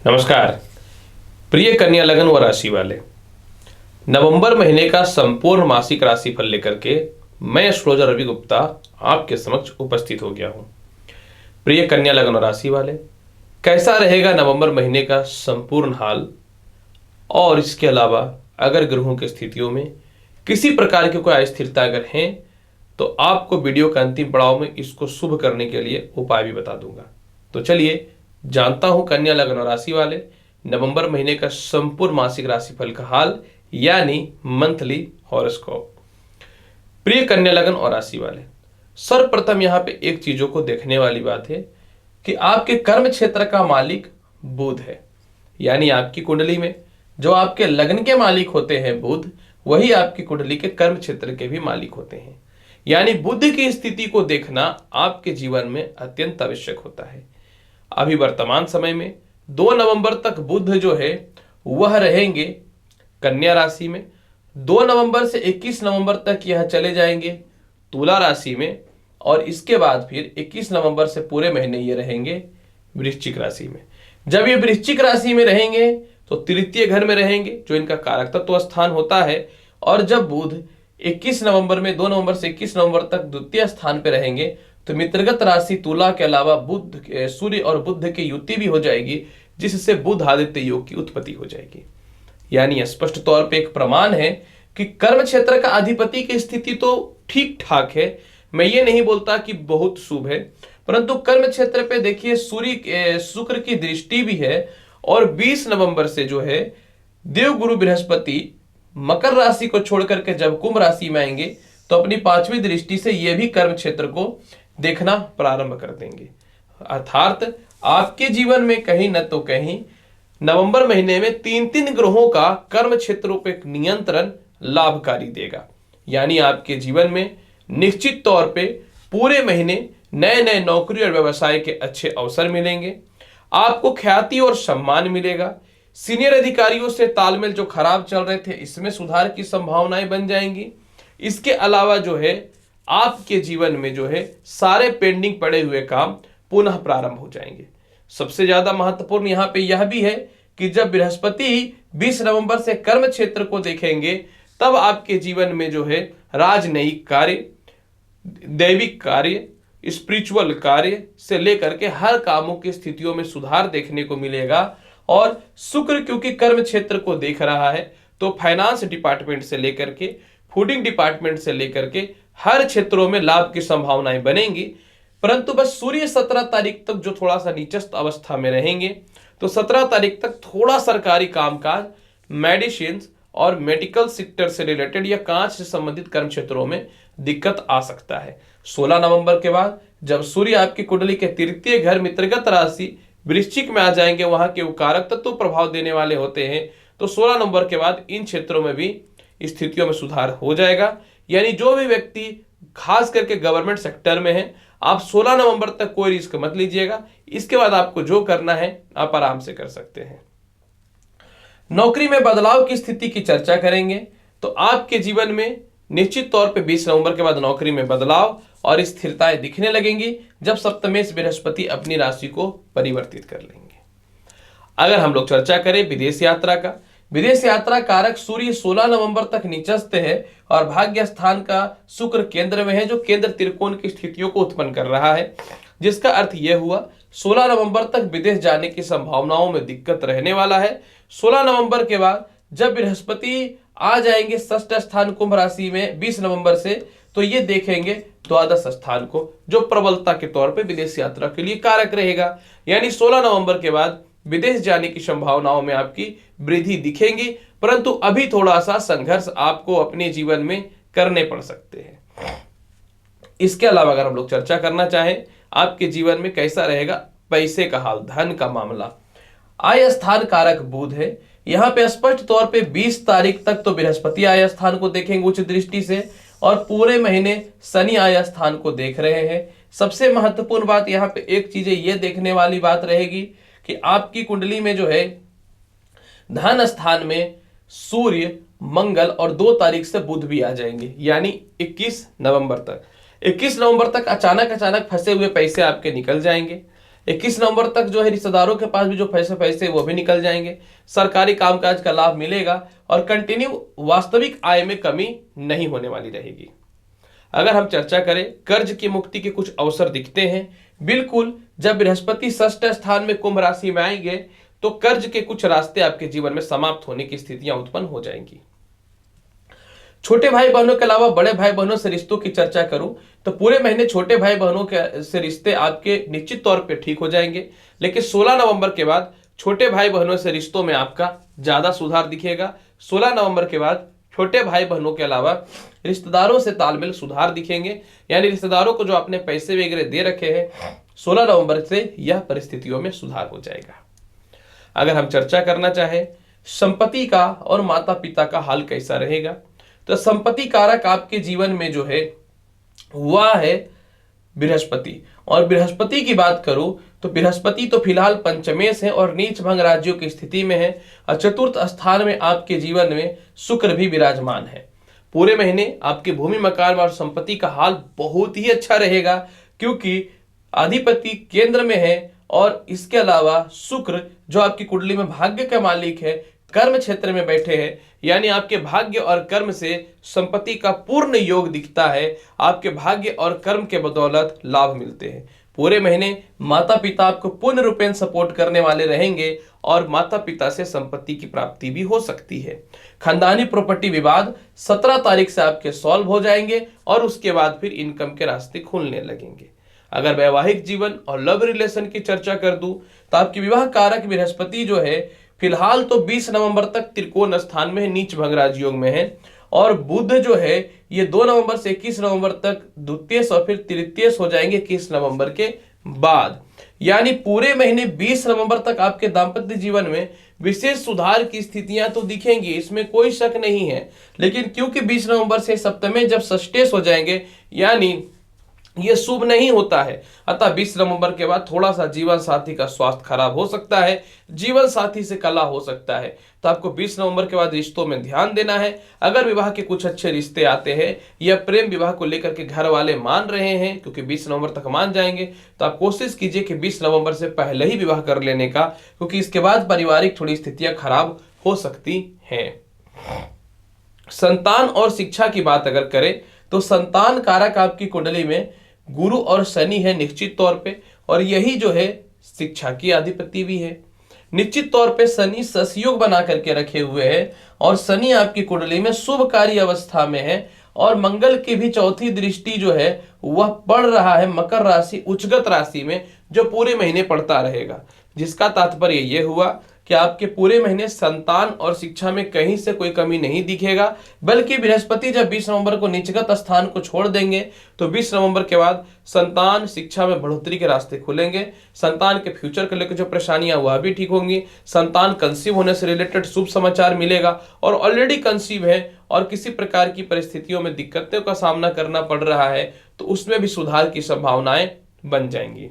नमस्कार प्रिय कन्या लगन व राशि वाले, नवंबर महीने का संपूर्ण मासिक राशिफल लेकर के मैं एस्ट्रोलॉजर रवि गुप्ता आपके समक्ष उपस्थित हो गया हूं। प्रिय कन्या लगन व राशि वाले, कैसा रहेगा नवंबर महीने का संपूर्ण हाल, और इसके अलावा अगर ग्रहों की स्थितियों में किसी प्रकार की कोई अस्थिरता अगर है तो आपको वीडियो के अंतिम पड़ाव में इसको शुभ करने के लिए उपाय भी बता दूंगा। तो चलिए जानता हूं कन्या लगन और राशि वाले नवंबर महीने का संपूर्ण मासिक राशिफल का हाल, यानी मंथली हॉरोस्कोप। प्रिय कन्या लगन और राशि वाले, सर्वप्रथम यहां पे एक चीजों को देखने वाली बात है कि आपके कर्म क्षेत्र का मालिक बुध है। यानी आपकी कुंडली में जो आपके लग्न के मालिक होते हैं बुध, वही आपकी कुंडली के कर्म क्षेत्र के भी मालिक होते हैं। यानी बुध की स्थिति को देखना आपके जीवन में अत्यंत आवश्यक होता है। अभी वर्तमान समय में 2 नवंबर तक बुध जो है वह रहेंगे कन्या राशि में। 2 नवंबर से 21 नवंबर तक यह चले जाएंगे तुला राशि में, और इसके बाद फिर 21 नवंबर से पूरे महीने ये रहेंगे वृश्चिक राशि में। जब ये वृश्चिक राशि में रहेंगे तो तृतीय घर में रहेंगे, जो इनका कारक तत्व स्थान होता है। और जब बुध 21 नवंबर में 2 नवंबर से 21 नवंबर तक द्वितीय स्थान पे रहेंगे तो मित्रगत राशि तुला के अलावा बुध सूर्य और बुध की युति भी हो जाएगी, जिससे बुध आदित्य योग की उत्पत्ति हो जाएगी। यानी स्पष्ट तौर पे एक प्रमाण है कि कर्म क्षेत्र का अधिपति की स्थिति तो ठीक ठाक है। मैं ये नहीं बोलता कि बहुत शुभ है, परंतु कर्म क्षेत्र पे देखिए सूर्य शुक्र की दृष्टि भी है। और 20 नवंबर से जो है देवगुरु बृहस्पति मकर राशि को छोड़कर के जब कुंभ राशि में आएंगे तो अपनी 5वीं दृष्टि से यह भी कर्म क्षेत्र को देखना प्रारंभ कर देंगे। अर्थात आपके जीवन में कहीं न तो कहीं नवंबर महीने में 3 ग्रहों का कर्म क्षेत्रों पर नियंत्रण लाभकारी देगा। यानी आपके जीवन में निश्चित तौर पे पूरे महीने नए नए नौकरी और व्यवसाय के अच्छे अवसर मिलेंगे। आपको ख्याति और सम्मान मिलेगा। सीनियर अधिकारियों से तालमेल जो खराब चल रहे थे, इसमें सुधार की संभावनाएं बन जाएंगी। इसके अलावा जो है आपके जीवन में जो है सारे पेंडिंग पड़े हुए काम पुनः प्रारंभ हो जाएंगे। सबसे ज्यादा महत्वपूर्ण यहाँ पे यह भी है कि जब बृहस्पति 20 नवंबर से कर्म क्षेत्र को देखेंगे तब आपके जीवन में जो है राजनयिक कार्य, दैविक कार्य, स्पिरिचुअल कार्य से लेकर के हर कामों की स्थितियों में सुधार देखने को मिलेगा। और शुक्र क्योंकि कर्म क्षेत्र को देख रहा है तो फाइनेंस डिपार्टमेंट से लेकर के फूडिंग डिपार्टमेंट से लेकर के हर क्षेत्रों में लाभ की संभावनाएं बनेंगी। परंतु बस सूर्य 17 तारीख तक जो थोड़ा सा नीचस्थ अवस्था में रहेंगे, तो 17 तारीख तक थोड़ा सरकारी कामकाज, मेडिसिन और मेडिकल सेक्टर से रिलेटेड या कांच से संबंधित कर्म क्षेत्रों में दिक्कत आ सकता है। 16 नवंबर के बाद जब सूर्य आपकी कुंडली के तृतीय घर मित्रगत राशि वृश्चिक में आ जाएंगे, वहां के कारक तत्व प्रभाव देने वाले होते हैं, तो 16 नवंबर के बाद इन क्षेत्रों में भी स्थितियों में सुधार हो जाएगा। यानी जो भी व्यक्ति खास करके गवर्नमेंट सेक्टर में है, आप 16 नवंबर तक कोई रिस्क मत लीजिएगा। इसके बाद आपको जो करना है आप आराम से कर सकते हैं। नौकरी में बदलाव की स्थिति की चर्चा करेंगे तो आपके जीवन में निश्चित तौर पे 20 नवंबर के बाद नौकरी में बदलाव और स्थिरताएं दिखने लगेंगी जब सप्तमेश बृहस्पति अपनी राशि को परिवर्तित कर लेंगे। अगर हम लोग चर्चा करें विदेश यात्रा का, विदेश यात्रा कारक सूर्य 16 नवंबर तक नीचस्थ है और भाग्य स्थान का शुक्र केंद्र में है, जो केंद्र त्रिकोण की स्थितियों को उत्पन्न कर रहा है। जिसका अर्थ यह हुआ 16 नवंबर तक विदेश जाने की संभावनाओं में दिक्कत रहने वाला है। 16 नवंबर के बाद जब बृहस्पति आ जाएंगे षष्ठ स्थान कुंभ राशि में 20 नवंबर से, तो ये देखेंगे द्वादश स्थान को, जो प्रबलता के तौर पे विदेश यात्रा के लिए कारक रहेगा। यानी 16 नवंबर के बाद विदेश जाने की संभावनाओं में आपकी वृद्धि दिखेंगी, परंतु अभी थोड़ा सा संघर्ष आपको अपने जीवन में करने पड़ सकते हैं। इसके अलावा अगर हम लोग चर्चा करना चाहें आपके जीवन में कैसा रहेगा पैसे का हाल, धन का मामला, आय स्थान कारक बुध है। यहाँ पे स्पष्ट तौर पे 20 तारीख तक तो बृहस्पति आय स्थान को देखेंगे उच्च दृष्टि से, और पूरे महीने शनि आय स्थान को देख रहे हैं। सबसे महत्वपूर्ण बात यहाँ पे एक चीज ये देखने वाली बात रहेगी कि आपकी कुंडली में जो है धन स्थान में सूर्य, मंगल और 2 तारीख से बुध भी आ जाएंगे। यानी 21 नवंबर तक 21 नवंबर तक अचानक फंसे हुए पैसे आपके निकल जाएंगे। 21 नवंबर तक जो है रिश्तेदारों के पास भी जो पैसे पैसे वो भी निकल जाएंगे, सरकारी कामकाज का लाभ मिलेगा और कंटिन्यू वास्तविक आय में कमी नहीं होने वाली रहेगी। अगर हम चर्चा करें कर्ज की मुक्ति के कुछ अवसर दिखते हैं। बिल्कुल, जब बृहस्पति षष्ठ स्थान में कुंभ राशि में आएंगे तो कर्ज के कुछ रास्ते आपके जीवन में समाप्त होने की स्थितियां उत्पन्न हो जाएंगी। छोटे भाई बहनों के अलावा बड़े भाई बहनों से रिश्तों की चर्चा करूं तो पूरे महीने छोटे भाई बहनों के से रिश्ते आपके निश्चित तौर पे ठीक हो जाएंगे, लेकिन 16 नवंबर के बाद छोटे भाई बहनों से रिश्तों में आपका ज्यादा सुधार दिखेगा। 16 नवंबर के बाद छोटे भाई बहनों के अलावा रिश्तेदारों से तालमेल सुधार दिखेंगे, यानी रिश्तेदारों को जो आपने पैसे वगैरह दे रखे हैं 16 नवंबर से यह परिस्थितियों में सुधार हो जाएगा। अगर हम चर्चा करना चाहें संपत्ति का और माता पिता का हाल कैसा रहेगा, तो संपत्ति कारक आपके जीवन में जो है वह है बृहस्पति। और बृहस्पति की बात करूं तो बृहस्पति तो फिलहाल पंचमेश है और नीच भंग राज्यों की स्थिति में है और चतुर्थ स्थान में आपके जीवन में शुक्र भी विराजमान है। पूरे महीने आपके भूमि मकान और संपत्ति का हाल बहुत ही अच्छा रहेगा, क्योंकि अधिपति केंद्र में है और इसके अलावा शुक्र जो आपकी कुंडली में भाग्य का मालिक है कर्म क्षेत्र में बैठे हैं, यानी आपके भाग्य और कर्म से संपत्ति का पूर्ण योग दिखता है। आपके भाग्य और कर्म के बदौलत लाभ मिलते हैं। पूरे महीने माता पिता आपको पूर्ण रूपेण सपोर्ट करने वाले रहेंगे और माता पिता से संपत्ति की प्राप्ति भी हो सकती है। खानदानी प्रॉपर्टी विवाद 17 तारीख से आपके सॉल्व हो जाएंगे और उसके बाद फिर इनकम के रास्ते खुलने लगेंगे। अगर वैवाहिक जीवन और लव रिलेशन की चर्चा कर दूं तो आपकी विवाह कारक बृहस्पति जो है फिलहाल तो 20 नवंबर तक त्रिकोण स्थान में है, नीच भंग राजयोग में है, और बुध जो है ये 2 नवंबर से 21 नवंबर तक द्वितीय और फिर तृतीय हो जाएंगे 21 नवंबर के बाद। यानी पूरे महीने 20 नवंबर तक आपके दाम्पत्य जीवन में विशेष सुधार की स्थितियां तो दिखेंगी, इसमें कोई शक नहीं है। लेकिन क्योंकि 20 नवंबर से सप्तमे जब षष्ठेश हो जाएंगे यानी ये शुभ नहीं होता है, अतः 20 नवंबर के बाद थोड़ा सा जीवन साथी का स्वास्थ्य खराब हो सकता है, जीवन साथी से कलह हो सकता है। तो आपको 20 नवंबर के बाद रिश्तों में ध्यान देना है। अगर विवाह के कुछ अच्छे रिश्ते आते हैं या प्रेम विवाह को लेकर के घर वाले मान रहे हैं, क्योंकि 20 नवंबर तक मान जाएंगे, तो आप कोशिश कीजिए कि 20 नवंबर से पहले ही विवाह कर लेने का, क्योंकि इसके बाद पारिवारिक थोड़ी स्थितियां खराब हो सकती हैं। संतान और शिक्षा की बात अगर करें तो संतान कारक आपकी कुंडली में गुरु और शनि है निश्चित तौर पे, और यही जो है शिक्षा की अधिपति भी है। निश्चित तौर पे शनि ससयोग बना करके रखे हुए हैं और शनि आपकी कुंडली में शुभकारी अवस्था में है और मंगल की भी चौथी दृष्टि जो है वह पड़ रहा है मकर राशि उच्चगत राशि में, जो पूरे महीने पड़ता रहेगा। जिसका तात्पर्य यह हुआ कि आपके पूरे महीने संतान और शिक्षा में कहीं से कोई कमी नहीं दिखेगा, बल्कि बृहस्पति जब 20 नवंबर को नीचगत स्थान को छोड़ देंगे तो 20 नवंबर के बाद संतान शिक्षा में बढ़ोतरी के रास्ते खुलेंगे। संतान के फ्यूचर को लेकर जो परेशानियां वह भी ठीक होंगी। संतान कंसीव होने से रिलेटेड शुभ समाचार मिलेगा, और ऑलरेडी कंसीव है और किसी प्रकार की परिस्थितियों में दिक्कतों का सामना करना पड़ रहा है तो उसमें भी सुधार की संभावनाएं बन जाएंगी।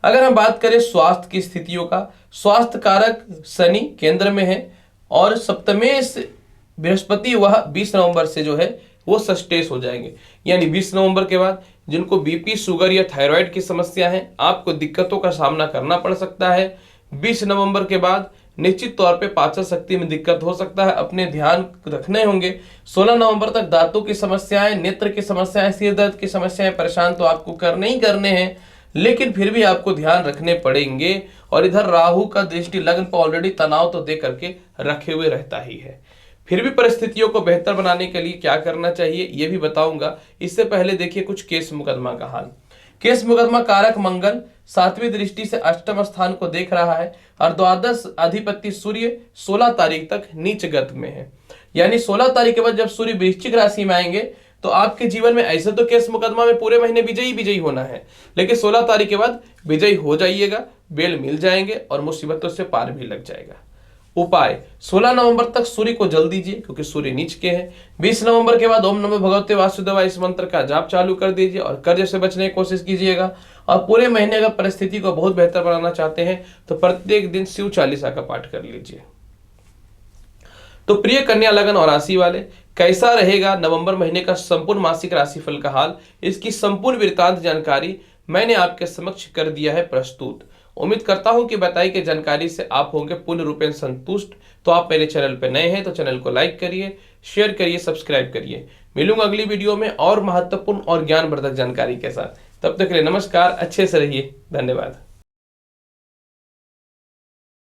अगर हम बात करें स्वास्थ्य की स्थितियों का, स्वास्थ्य कारक शनि केंद्र में है और सप्तमेश बृहस्पति वह 20 नवंबर से जो है वो षष्ठेश हो जाएंगे। यानी 20 नवंबर के बाद जिनको बीपी शुगर या थायराइड की समस्या है आपको दिक्कतों का सामना करना पड़ सकता है। 20 नवंबर के बाद निश्चित तौर पे पाचन शक्ति में दिक्कत हो सकता है, अपने ध्यान रखने होंगे। 16 नवंबर तक दांतों की समस्याएं, नेत्र की समस्याएं, सिर दर्द की समस्याएं परेशान तो आपको करने ही करने हैं, लेकिन फिर भी आपको ध्यान रखने पड़ेंगे। और इधर राहु का दृष्टि लग्न पर ऑलरेडी तनाव तो दे करके रखे हुए रहता ही है। फिर भी परिस्थितियों को बेहतर बनाने के लिए क्या करना चाहिए ये भी बताऊंगा। इससे पहले देखिए कुछ केस मुकदमा का हाल। केस मुकदमा कारक मंगल 7वीं दृष्टि से अष्टम स्थान को देख रहा है और द्वादश अधिपति सूर्य 16 तारीख तक नीच गत में है। यानी 16 तारीख के बाद जब सूर्य वृश्चिक राशि में आएंगे तो आपके जीवन में ऐसे तो केस मुकदमा में पूरे महीने विजयी होना है, लेकिन 16 तारीख के बाद विजयी हो जाइएगा, बेल मिल जाएंगे और मुसीबतों से पार भी लग जाएगा। उपाय 16 नवंबर तक सूर्य को जल दीजिए क्योंकि सूर्य नीच के हैं। 20 नवंबर के बाद ओम नमो भगवते वासुदेवाय इस मंत्र का जाप चालू कर दीजिए और कर्ज से बचने की कोशिश कीजिएगा। और पूरे महीने अगर परिस्थिति को बहुत बेहतर बनाना चाहते हैं तो प्रत्येक दिन शिव चालीसा का पाठ कर लीजिए। तो प्रिय कन्या लगन और राशि वाले, कैसा रहेगा नवंबर महीने का संपूर्ण मासिक राशिफल का हाल, इसकी संपूर्ण वृत्तांत जानकारी मैंने आपके समक्ष कर दिया है प्रस्तुत। उम्मीद करता हूं कि बताई गई जानकारी से आप होंगे पूर्ण रूपेण संतुष्ट। तो आप मेरे चैनल पर नए हैं तो चैनल को लाइक करिए, शेयर करिए, सब्सक्राइब करिए। मिलूंगा अगली वीडियो में और महत्वपूर्ण और ज्ञानवर्धक जानकारी के साथ। तब तक के लिए नमस्कार, अच्छे से रहिए, धन्यवाद।